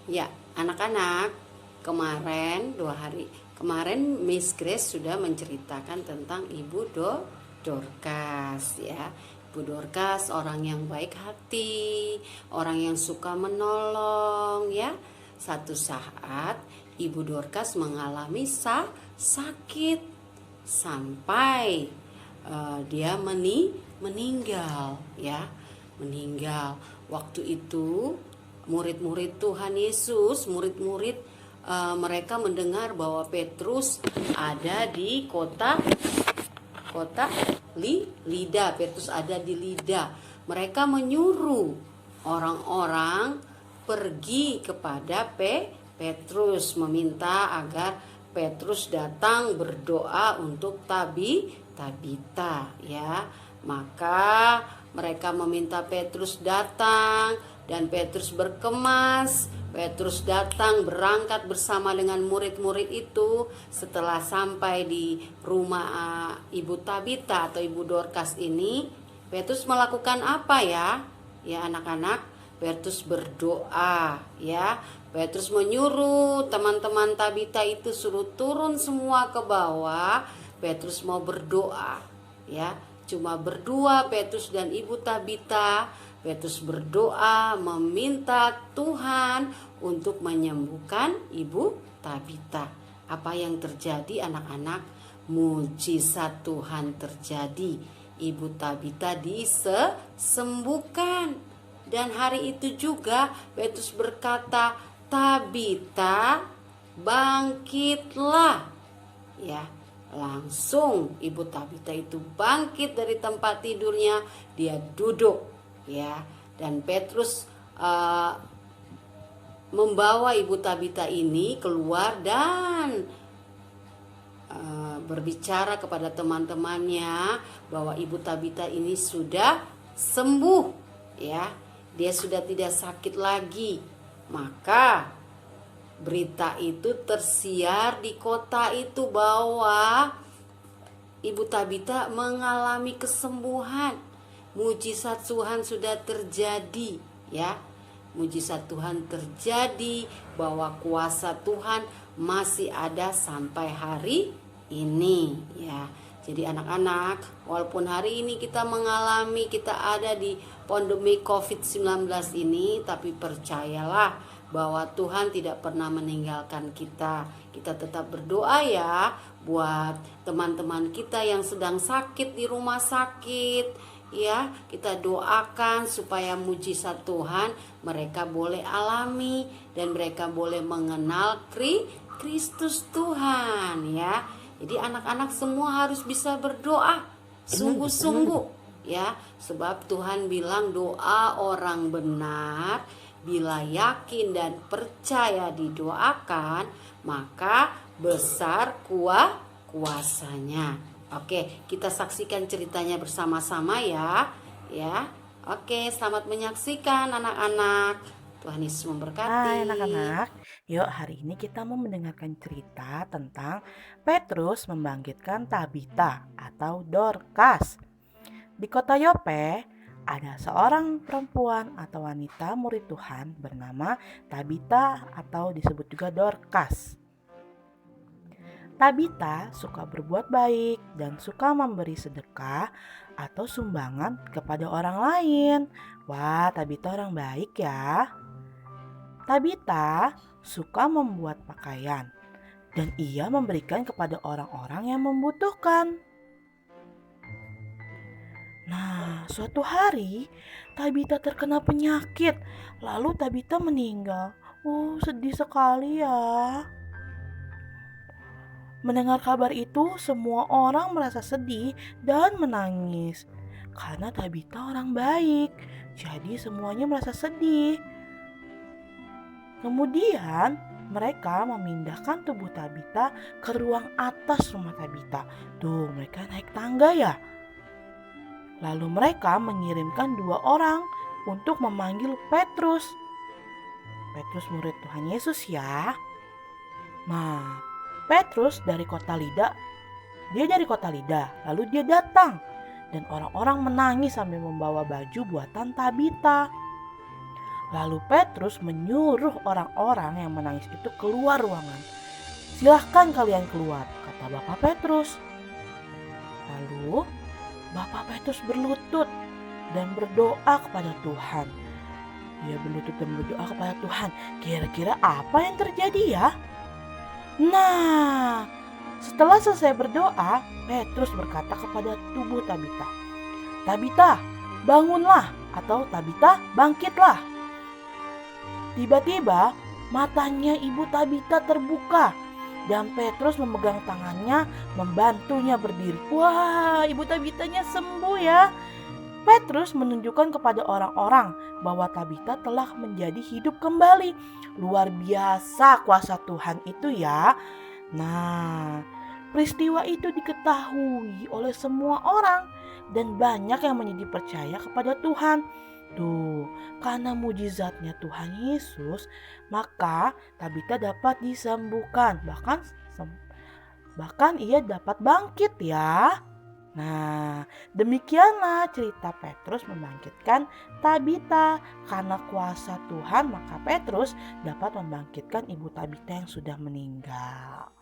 Ya, anak-anak, kemarin Miss Grace sudah menceritakan tentang Ibu Dorcas ya. Ibu Dorcas orang yang baik hati, orang yang suka menolong ya. Satu saat Ibu Dorcas mengalami sakit sampai dia meninggal ya. Meninggal. Waktu itu murid-murid Tuhan Yesus, murid-murid mereka mendengar bahwa Petrus ada di kota Lida. Petrus ada di Lida. Mereka menyuruh orang-orang pergi kepada Petrus, meminta agar Petrus datang berdoa untuk Tabita ya. Maka mereka meminta Petrus datang dan Petrus berkemas. Petrus datang berangkat bersama dengan murid-murid itu. Setelah sampai di rumah Ibu Tabita atau Ibu Dorcas ini, Petrus melakukan apa ya? Ya anak-anak, Petrus berdoa ya. Petrus menyuruh teman-teman Tabita itu suruh turun semua ke bawah. Petrus mau berdoa ya. Cuma berdua Petrus dan Ibu Tabita. Petrus berdoa meminta Tuhan untuk menyembuhkan Ibu Tabita. Apa yang terjadi anak-anak? Mujizat Tuhan terjadi. Ibu Tabita disembuhkan. Dan hari itu juga Petrus berkata, "Tabita, bangkitlah." Ya, langsung Ibu Tabita itu bangkit dari tempat tidurnya, dia duduk ya, dan Petrus membawa Ibu Tabita ini keluar dan berbicara kepada teman-temannya bahwa Ibu Tabita ini sudah sembuh ya, dia sudah tidak sakit lagi. Maka berita itu tersiar di kota itu bahwa Ibu Tabita mengalami kesembuhan. Mujizat Tuhan sudah terjadi ya. Mujizat Tuhan terjadi, bahwa kuasa Tuhan masih ada sampai hari ini ya. Jadi anak-anak, walaupun hari ini kita ada di pandemi COVID-19 ini, tapi percayalah bahwa Tuhan tidak pernah meninggalkan kita. Kita tetap berdoa ya buat teman-teman kita yang sedang sakit di rumah sakit ya. Kita doakan supaya mujizat Tuhan mereka boleh alami dan mereka boleh mengenal Kristus Tuhan ya. Jadi anak-anak semua harus bisa berdoa sungguh-sungguh ya, sebab Tuhan bilang doa orang benar bila yakin dan percaya didoakan, maka besar kuasanya. Oke, kita saksikan ceritanya bersama-sama ya. Ya. Oke, selamat menyaksikan anak-anak. Tuhan Yesus memberkati. Hai anak-anak, yuk hari ini kita mau mendengarkan cerita tentang Petrus membangkitkan Tabita atau Dorcas. Di kota Yope ada seorang perempuan atau wanita murid Tuhan bernama Tabita atau disebut juga Dorcas. Tabita suka berbuat baik dan suka memberi sedekah atau sumbangan kepada orang lain. Wah, Tabita orang baik ya. Tabita suka membuat pakaian dan ia memberikan kepada orang-orang yang membutuhkan. Nah, suatu hari Tabita terkena penyakit, lalu Tabita meninggal. Sedih sekali ya. Mendengar kabar itu, semua orang merasa sedih dan menangis. Karena Tabita orang baik, jadi semuanya merasa sedih. Kemudian mereka memindahkan tubuh Tabita ke ruang atas rumah Tabita. Tuh, mereka naik tangga ya. Lalu mereka mengirimkan 2 orang untuk memanggil Petrus. Petrus murid Tuhan Yesus ya. Nah, Petrus dari kota Lida. Lalu dia datang dan orang-orang menangis sambil membawa baju buatan Tabita. Lalu Petrus menyuruh orang-orang yang menangis itu keluar ruangan. "Silahkan kalian keluar," kata Bapak Petrus. Lalu Bapak Petrus berlutut dan berdoa kepada Tuhan. Dia berlutut dan berdoa kepada Tuhan. Kira-kira apa yang terjadi ya? Nah, setelah selesai berdoa, Petrus berkata kepada tubuh Tabita, "Tabita, bangunlah," atau "Tabita, bangkitlah." Tiba-tiba matanya ibu Tabita terbuka dan Petrus memegang tangannya membantunya berdiri. Wah, ibu Tabitanya sembuh ya. Petrus menunjukkan kepada orang-orang bahwa Tabita telah menjadi hidup kembali. Luar biasa kuasa Tuhan itu ya. Nah, peristiwa itu diketahui oleh semua orang dan banyak yang menjadi percaya kepada Tuhan. Tuh, karena mujizatnya Tuhan Yesus, maka Tabita dapat disembuhkan. Bahkan ia dapat bangkit ya. Nah, demikianlah cerita Petrus membangkitkan Tabita. Karena kuasa Tuhan, maka Petrus dapat membangkitkan ibu Tabita yang sudah meninggal.